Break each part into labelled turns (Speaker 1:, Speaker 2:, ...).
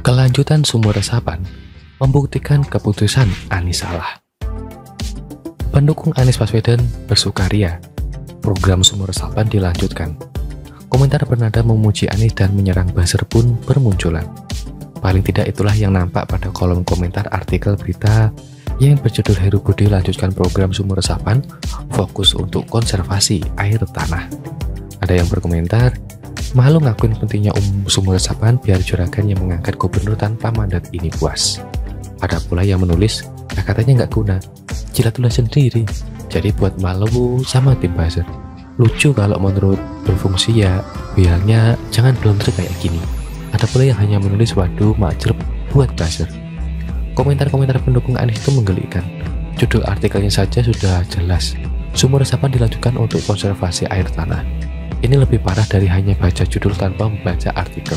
Speaker 1: Kelanjutan sumur resapan membuktikan keputusan Anies salah. Pendukung Anies Baswedan bersukaria. Program sumur resapan dilanjutkan. Komentar bernada memuji Anies dan menyerang buzzer pun bermunculan. Paling tidak itulah yang nampak pada kolom komentar artikel berita yang berjudul Heru Budi lanjutkan program sumur resapan, fokus untuk konservasi air tanah. Ada yang berkomentar, malu ngakuin pentingnya sumur resapan biar juragan yang mengangkat gubernur tanpa mandat ini puas. Ada pula yang menulis, ya katanya nggak guna, jilat sendiri, jadi buat malu sama tim buzzer. Lucu kalau menurut berfungsi ya, bilangnya jangan blunder kayak gini. Ada pula yang hanya menulis waduh macet buat buzzer. Komentar-komentar pendukung Anies itu menggelikan. Judul artikelnya saja sudah jelas, sumur resapan dilanjutkan untuk konservasi air tanah. Ini lebih parah dari hanya baca judul tanpa membaca artikel.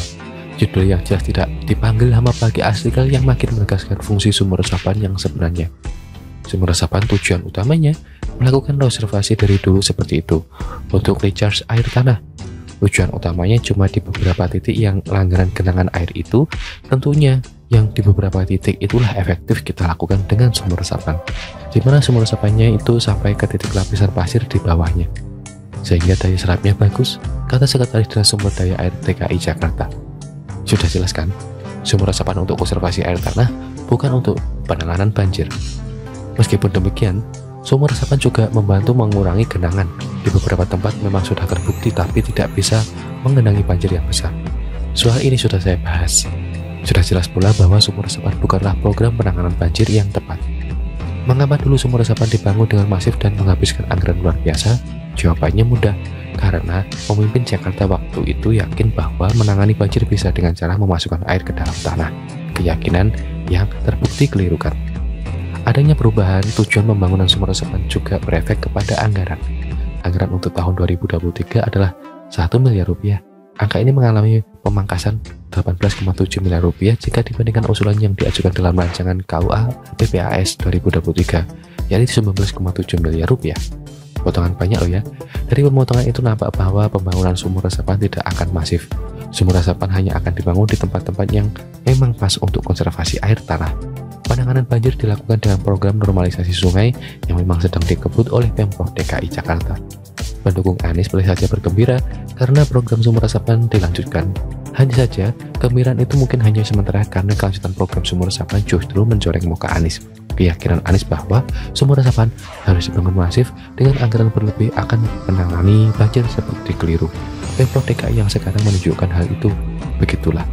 Speaker 1: Judul yang jelas tidak dipanggil nama bagi artikel yang makin menegaskan fungsi sumur resapan yang sebenarnya. Sumur resapan tujuan utamanya melakukan konservasi dari dulu seperti itu, untuk recharge air tanah. Tujuan utamanya cuma di beberapa titik yang langganan genangan air itu, tentunya yang di beberapa titik itulah efektif kita lakukan dengan sumur resapan, di mana sumur resapannya itu sampai ke titik lapisan pasir di bawahnya, sehingga daya serapnya bagus, kata Sekretaris Dinas Sumber Daya Air DKI Jakarta. Sudah jelas kan, sumur resapan untuk konservasi air tanah, bukan untuk penanganan banjir. Meskipun demikian, sumur resapan juga membantu mengurangi genangan. Di beberapa tempat memang sudah terbukti tapi tidak bisa mengenangi banjir yang besar. Soal ini sudah saya bahas. Sudah jelas pula bahwa sumur resapan bukanlah program penanganan banjir yang tepat. Mengapa dulu sumur resapan dibangun dengan masif dan menghabiskan anggaran luar biasa? Jawabannya mudah, karena pemimpin Jakarta waktu itu yakin bahwa menangani banjir bisa dengan cara memasukkan air ke dalam tanah. Keyakinan yang terbukti keliru kan? Adanya perubahan tujuan pembangunan sumur resapan juga berefek kepada anggaran. Anggaran untuk tahun 2023 adalah 1 miliar rupiah. Angka ini mengalami pemangkasan 18,7 miliar rupiah jika dibandingkan usulan yang diajukan dalam rancangan KUA PPAS 2023, yaitu 19,7 miliar rupiah. Potongan banyak loh ya. Dari pemotongan itu nampak bahwa pembangunan sumur resapan tidak akan masif. Sumur resapan hanya akan dibangun di tempat-tempat yang memang pas untuk konservasi air tanah. Penanganan banjir dilakukan dengan program normalisasi sungai yang memang sedang dikebut oleh Pemprov DKI Jakarta. Pendukung Anies boleh saja bergembira karena program sumur resapan dilanjutkan. Hanya saja, kegembiraan itu mungkin hanya sementara karena kelanjutan program sumur resapan justru mencoreng muka Anies. Keyakinan Anies bahwa sumur resapan harus dibangun masif dengan anggaran berlebih akan menangani banjir seperti keliru. Pemprov DKI yang sekarang menunjukkan hal itu, begitulah.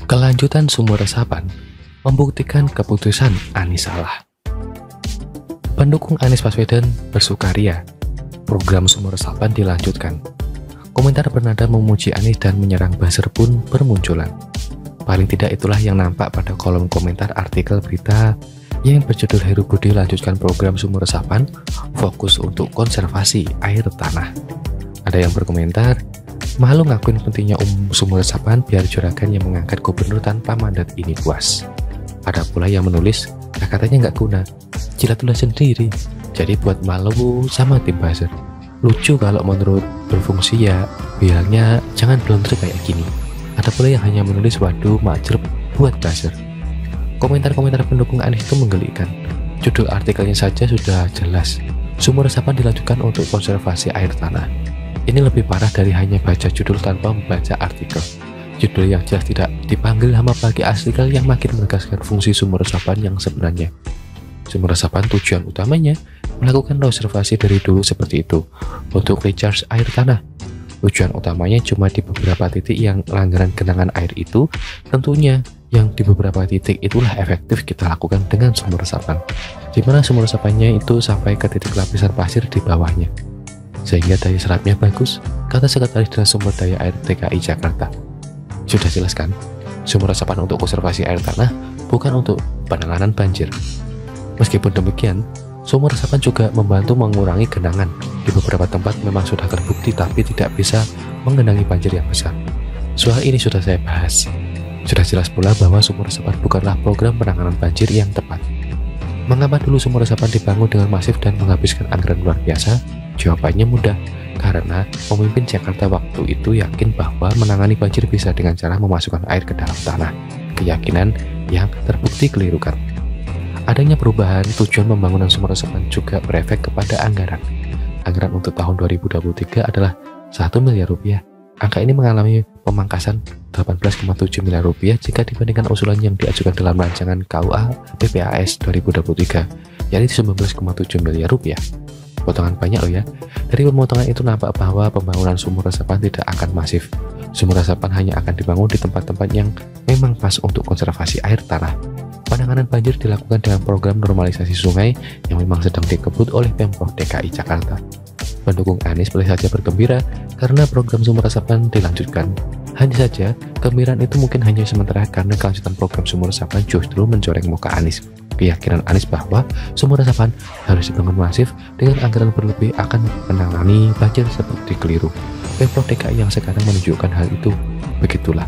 Speaker 1: Kelanjutan sumur resapan membuktikan keputusan Anies salah. Pendukung Anies Baswedan bersukaria. Program sumur resapan dilanjutkan. Komentar bernada memuji Anies dan menyerang buzzer pun bermunculan. Paling tidak itulah yang nampak pada kolom komentar artikel berita yang berjudul Heru Budi lanjutkan program sumur resapan, fokus untuk konservasi air tanah. Ada yang berkomentar, malu ngakuin pentingnya sumur resapan biar juragan yang mengangkat gubernur tanpa mandat ini puas. Ada pula yang menulis, katanya nggak guna, jilat-jilat sendiri. Jadi buat malu sama tim buzzer. Lucu kalau menurut berfungsi ya, bilangnya jangan blunder kayak gini. Ada pula yang hanya menulis waduh macet buat buzzer. Komentar-komentar pendukung Anies itu menggelikan. Judul artikelnya saja sudah jelas. Sumur resapan dilanjutkan untuk konservasi air tanah. Ini lebih parah dari hanya baca judul tanpa membaca artikel. Judul yang jelas tidak dipanggil nama bagi artikel yang makin menegaskan fungsi sumur resapan yang sebenarnya. Sumur resapan tujuan utamanya melakukan konservasi dari dulu seperti itu, untuk recharge air tanah. Tujuan utamanya cuma di beberapa titik yang langgaran genangan air itu, tentunya yang di beberapa titik itulah efektif kita lakukan dengan sumur resapan, di mana sumur resapannya itu sampai ke titik lapisan pasir di bawahnya, sehingga daya serapnya bagus, kata Sekretaris Dinas Sumber Daya Air DKI Jakarta. Sudah jelas kan, sumur resapan untuk konservasi air tanah, bukan untuk penanganan banjir. Meskipun demikian, sumur resapan juga membantu mengurangi genangan. Di beberapa tempat memang sudah terbukti tapi tidak bisa mengenangi banjir yang besar. Soal ini sudah saya bahas. Sudah jelas pula bahwa sumur resapan bukanlah program penanganan banjir yang tepat. Mengapa dulu sumur resapan dibangun dengan masif dan menghabiskan anggaran luar biasa? Jawabannya mudah, karena pemimpin Jakarta waktu itu yakin bahwa menangani banjir bisa dengan cara memasukkan air ke dalam tanah. Keyakinan yang terbukti keliru kan? Adanya perubahan tujuan pembangunan sumur resapan juga berefek kepada anggaran. Anggaran untuk tahun 2023 adalah 1 miliar rupiah. Angka ini mengalami pemangkasan 18,7 miliar rupiah jika dibandingkan usulan yang diajukan dalam rancangan KUA PPAS 2023, yaitu 19,7 miliar rupiah. Potongan banyak loh ya. Dari pemotongan itu nampak bahwa pembangunan sumur resapan tidak akan masif. Sumur resapan hanya akan dibangun di tempat-tempat yang memang pas untuk konservasi air tanah. Penanganan banjir dilakukan dengan program normalisasi sungai yang memang sedang dikebut oleh Pemprov DKI Jakarta. Pendukung Anies boleh saja bergembira karena program sumur resapan dilanjutkan. Hanya saja, kegembiraan itu mungkin hanya sementara karena kelanjutan program sumur resapan justru mencoreng muka Anies. Keyakinan Anies bahwa sumur resapan harus dibangun masif dengan anggaran berlebih akan menangani banjir seperti keliru. Pemprov DKI yang sekarang menunjukkan hal itu. Begitulah.